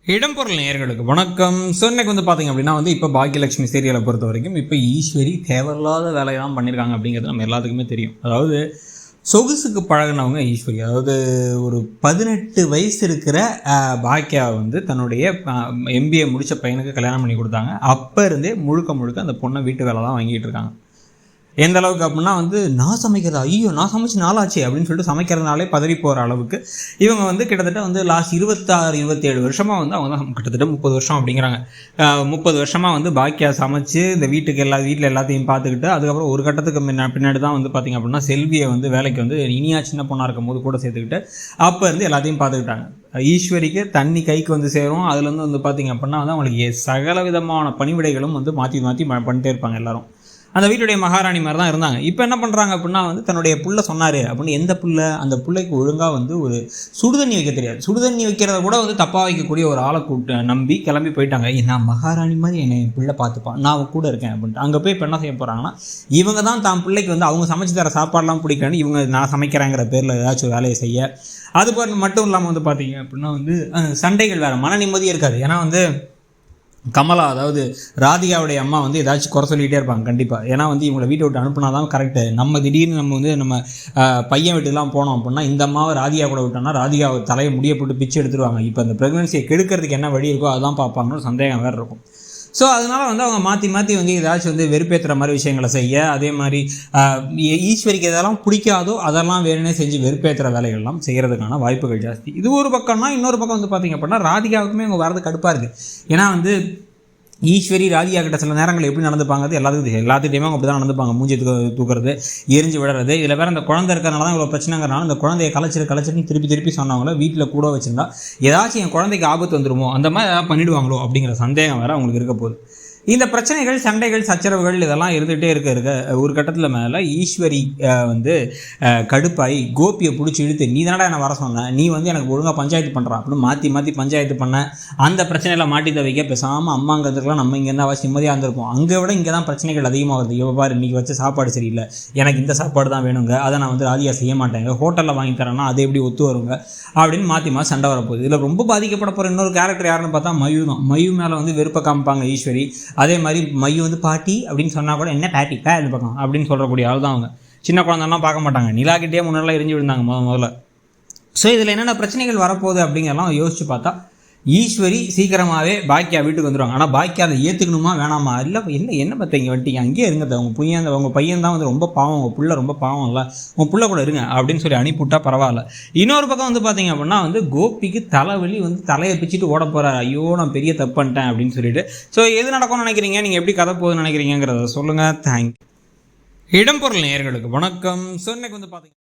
இடம்பொருள் நேயர்களுக்கு வணக்கம். ஸோ இன்னைக்கு பார்த்தீங்க அப்படின்னா இப்போ பாக்கியலட்சுமி சீரியலை பொறுத்த வரைக்கும் இப்போ ஈஸ்வரி தேவையில்லாத வேலையெல்லாம் பண்ணியிருக்காங்க அப்படிங்கிறது நம்ம எல்லாத்துக்குமே தெரியும். அதாவது சொகுசுக்கு பழகினவங்க ஈஸ்வரி. அதாவது ஒரு 18 வயசு இருக்கிற பாக்கியா தன்னுடைய MBA முடித்த பையனுக்கு கல்யாணம் பண்ணி கொடுத்தாங்க. அப்போ இருந்தே முழுக்க அந்த பொண்ணை வீட்டு வேலை தான் வாங்கிட்டு இருக்காங்க. எந்த அளவுக்கு அப்படின்னா நான் சமைக்கிறதா, ஐயோ நான் சமைச்சு நாளாச்சு அப்படின்னு சொல்லிட்டு சமைக்கிறதுனாலே பதறி போகிற அளவுக்கு இவங்க கிட்டத்தட்ட லாஸ்ட் 26-27 வருஷமாக அவங்க தான் கிட்டத்தட்ட 30 வருஷம் அப்படிங்கிறாங்க. 30 வருஷமாக பாக்கியா சமைச்சு இந்த வீட்டுக்கு வீட்டில் எல்லாத்தையும் பார்த்துக்கிட்டு அதுக்கப்புறம் ஒரு கட்டத்துக்கு பின்னாடி தான் பார்த்திங்க அப்படின்னா செல்வியை வேலைக்கு இனியா சின்ன பொண்ணாக இருக்கும் போது கூட சேர்த்துக்கிட்டு அப்போ இருந்து எல்லாத்தையும் பார்த்துக்கிட்டாங்க. ஈஸ்வரிக்கு தண்ணி கைக்கு சேரும். அதுலேருந்து பார்த்திங்க அப்படின்னா அவங்களுக்கு சகல விதமான பணிவிடைகளும் மாற்றி பண்ணிட்டே இருப்பாங்க எல்லாரும். அந்த வீட்டுடைய மகாராணி மாதிரி தான் இருந்தாங்க. இப்போ என்ன பண்ணுறாங்க அப்படின்னா தன்னுடைய புள்ள சொன்னார் அப்படின்னு எந்த புள்ள, அந்த பிள்ளைக்கு ஒழுங்காக ஒரு சுடுதண்ணி வைக்க தெரியாது. சுடுதண்ணி வைக்கிறத கூட தப்பாக வைக்கக்கூடிய ஒரு ஆளை நம்பி கிளம்பி போயிட்டாங்க. நான் மகாராணி மாதிரி என்னை என் பிள்ளை பார்த்துப்பான், நான் கூட இருக்கேன் அப்படின்ட்டு. அங்கே போய் இப்போ என்ன செய்ய போகிறாங்கன்னா இவங்க தான் பிள்ளைக்கு அவங்க சமைச்சு தர சாப்பாடெலாம் பிடிக்கணும், இவங்க நான் சமைக்கிறேங்கிற பேரில் ஏதாச்சும் வேலையை செய்ய. அது மட்டும் இல்லாமல் பார்த்தீங்க அப்படின்னா சண்டைகள் வேறு, மன நிம்மதியே இருக்காது. ஏன்னா கமலா, அதாவது ராதிகாவுடைய அம்மா ஏதாச்சும் குறை சொல்லிகிட்டே இருப்பாங்க கண்டிப்பாக. ஏன்னா இவங்களை வீட்டை விட்டு அனுப்புனா தான் கரெக்டு. நம்ம திடீர்னு நம்ம பையன் வீட்டுலாம் போனோம் அப்படின்னா இந்த அம்மாவை ராதிகா கூட விட்டோம்னா ராதிகாவை தலையை முடிய போட்டு பிச்சு எடுத்துருவாங்க. இப்போ அந்த ப்ரெக்னன்சியை கெடுக்கிறதுக்கு என்ன வழி இருக்கோ அதுதான் பார்ப்பாங்கன்னு சந்தேகம் வேறு இருக்கும். ஸோ அதனால் அவங்க மாற்றி ஏதாச்சும் வெறுப்பேற்றுற மாதிரி விஷயங்களை செய்ய, அதே மாதிரி ஈஸ்வரிக்கு எதெல்லாம் பிடிக்காதோ அதெல்லாம் வேணுன்னே செஞ்சு வெறுப்பேற்றுற வேலைகள்லாம் செய்கிறதுக்கான வாய்ப்புகள் ஜாஸ்தி. இது ஒரு பக்கம்னா, இன்னொரு பக்கம் பார்த்திங்க அப்படின்னா ராதிகாவுக்குமே அவங்க வரது கடுப்பாக இருக்குது. ஏன்னா ஈஸ்வரி ராதிகா கிட்ட சில நேரங்கள் எப்படி நடந்துப்பாங்க எல்லாத்துக்கிட்டையுமே அவங்க அப்படி தான் நடந்துப்பாங்க. மூஞ்சி தூக்குறது, எரிஞ்சு விடுறது. இதில் வேறு அந்த குழந்தை இருக்கிறனால தான் இவ்வளோ பிரச்சனைங்கிறனால இந்த குழந்தைய கலைச்சிட்டு திருப்பி சொன்னவங்கள வீட்டில் கூட வச்சுருந்தா ஏதாச்சும் என் குழந்தைக்கு ஆபத்து வந்துடுமோ, அந்த மாதிரி ஏதாவது பண்ணிவிடுவாங்களோ அப்படிங்கிற சந்தேகம் வேறு அவங்களுக்கு இருக்க போகுது. இந்த பிரச்சனைகள், சண்டைகள், சச்சரவுகள் இதெல்லாம் இருந்துகிட்டே இருக்க ஒரு கட்டத்தில் மேலே ஈஸ்வரி கடுப்பாகி கோபியை பிடிச்சி இழுத்து, நீ தானடா என்னை வர சொன்ன, நீ எனக்கு ஒழுங்காக பஞ்சாயத்து பண்ணுறான் அப்படின்னு மாற்றி பஞ்சாயத்து பண்ண. அந்த பிரச்சனையில் மாட்டி வைக்க பேசாமல் அம்மாங்கிறதுக்கெலாம் நம்ம இங்கே இருந்தால் நிம்மதியாக இருந்திருப்போம். அங்கே விட இங்கே தான் பிரச்சனைகள் அதிகமாக வருது. இவ்வளோ பாரு, இன்றைக்கி வச்ச சாப்பாடு சரியில்லை, எனக்கு இந்த சாப்பாடு தான் வேணுங்க, அதை நான் ராதிகா செய்ய மாட்டேங்க, ஹோட்டலில் வாங்கி தரேன்னா அது எப்படி ஒத்து வருங்க அப்படின்னு மாற்றி சண்டை வரப்போகுது. இதில் ரொம்ப பாதிக்கப்பட போகிற இன்னொரு கேரக்டர் யாருன்னு பார்த்தா மயு தான். மயு மேலே வெறுப்பை காமிப்பாங்க ஈஸ்வரி. அதே மாதிரி மயு பாட்டி அப்படின்னு சொன்னால் கூட என்ன பாட்டி இந்த பக்கம் அப்படின்னு சொல்கிறக்கூடிய ஆள் தான் அவங்க. சின்ன குழந்தைலாம் பார்க்க மாட்டாங்க. நிலாக்கிட்டே முன்னெல்லாம் எரிஞ்சு விழுந்தாங்க முதல்ல. ஸோ இதில் என்னென்ன பிரச்சனைகள் வரப்போகுது அப்படிங்கிறலாம் யோசிச்சு பார்த்தா ஈஸ்வரி சீக்கிரமாகவே பாக்கியா வீட்டுக்கு வந்துடுவாங்க. ஆனால் பாக்கியா அதை ஏற்றுக்கணுமா வேணாமா, இல்லை என்ன பார்த்தீங்க வந்துட்டீங்க, அங்கேயே இருங்க, உங்கள் பையன் தான் ரொம்ப பாவம், உங்கள் புள்ள ரொம்ப பாவம் இல்லை, உங்கள் புள்ள கூட இருங்க அப்படின்னு சொல்லி அனுப்பிவிட்டா பரவாயில்ல. இன்னொரு பக்கம் பார்த்தீங்க அப்படின்னா கோபிக்கு தலைவலி தலையை பிச்சுட்டு ஓட போகிறார். ஐயோ நான் பெரிய தப்பு பண்ணிட்டேன் அப்படின்னு சொல்லிட்டு. ஸோ எது நடக்கும்னு நினைக்கிறீங்க, நீங்கள் எப்படி கதை போகுதுன்னு நினைக்கிறீங்கிறத சொல்லுங்கள். தேங்க்யூ. இடம்பொருள் நேயர்களுக்கு வணக்கம். ஸோ இன்னைக்கு பார்த்தீங்க